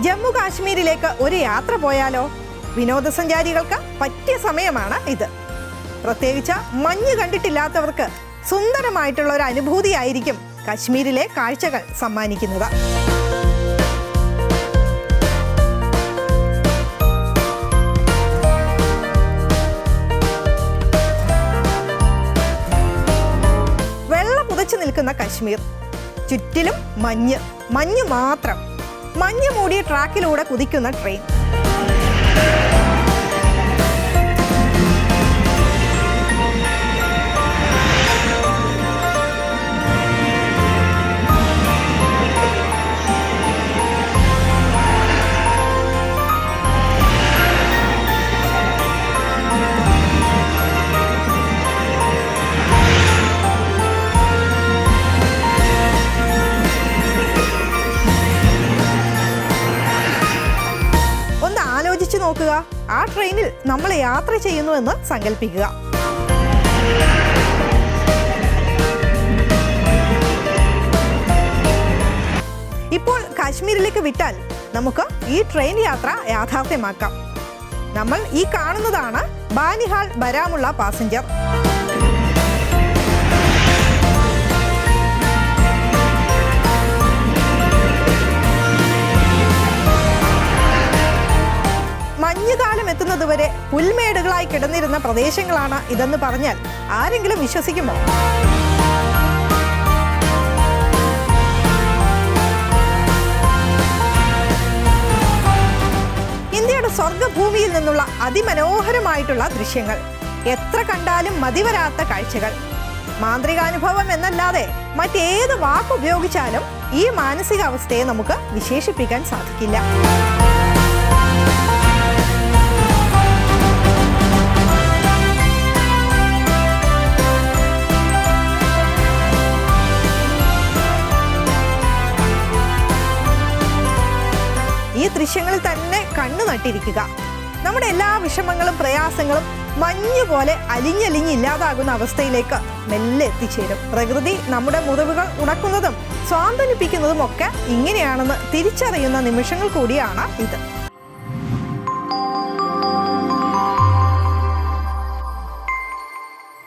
ജമ്മു കാശ്മീരിലേക്ക് ഒരു യാത്ര പോയാലോ? വിനോദസഞ്ചാരികൾക്ക് പറ്റിയ സമയമാണ് ഇത്. പ്രത്യേകിച്ച് മഞ്ഞ് കണ്ടിട്ടില്ലാത്തവർക്ക് സുന്ദരമായിട്ടുള്ള ഒരു അനുഭൂതിയായിരിക്കും കാശ്മീരിലെ കാഴ്ചകൾ സമ്മാനിക്കുന്നത്. വെള്ള പുതച്ചു നിൽക്കുന്ന കാശ്മീർ, ചുറ്റിലും മഞ്ഞ് മാത്രം. മഞ്ഞ് മൂടിയ ട്രാക്കിലൂടെ കുതിക്കുന്ന ട്രെയിൻ. നോക്കുക, ആ ട്രെയിനിൽ നമ്മൾ യാത്ര ചെയ്യുന്നുവെന്ന് സങ്കല്പിക്കുക. ഇപ്പോൾ കാശ്മീരിലേക്ക് വിട്ടാൽ നമുക്ക് ഈ ട്രെയിൻ യാത്ര യാഥാർത്ഥ്യമാക്കാം. നമ്മൾ ഈ കാണുന്നതാണ് ബാനിഹാൾ ബരാമുള്ള പാസഞ്ചർ. മഞ്ഞുകാലം എത്തുന്നതുവരെ പുൽമേടുകളായി കിടന്നിരുന്ന പ്രദേശങ്ങളാണ് ഇതെന്ന് പറഞ്ഞാൽ ആരെങ്കിലും വിശ്വസിക്കുമോ? ഇന്ത്യയുടെ സ്വർഗഭൂമിയിൽ നിന്നുള്ള അതിമനോഹരമായിട്ടുള്ള ദൃശ്യങ്ങൾ, എത്ര കണ്ടാലും മതിവരാത്ത കാഴ്ചകൾ. മാന്ത്രികാനുഭവം എന്നല്ലാതെ മറ്റേത് വാക്കുപയോഗിച്ചാലും ഈ മാനസികാവസ്ഥയെ നമുക്ക് വിശേഷിപ്പിക്കാൻ സാധിക്കില്ല. ഈ ദൃശ്യങ്ങളിൽ തന്നെ കണ്ണു നട്ടിരിക്കുക. നമ്മുടെ എല്ലാ വിഷമങ്ങളും പ്രയാസങ്ങളും മഞ്ഞുപോലെ അലിഞ്ഞില്ലാതാകുന്ന അവസ്ഥയിലേക്ക് മെല്ലെ എത്തിച്ചേരും. പ്രകൃതി നമ്മുടെ മുറിവുകൾ ഉണക്കുന്നതും സ്വാന്തനിപ്പിക്കുന്നതും ഒക്കെ ഇങ്ങനെയാണെന്ന് തിരിച്ചറിയുന്ന നിമിഷങ്ങൾ കൂടിയാണ് ഇത്.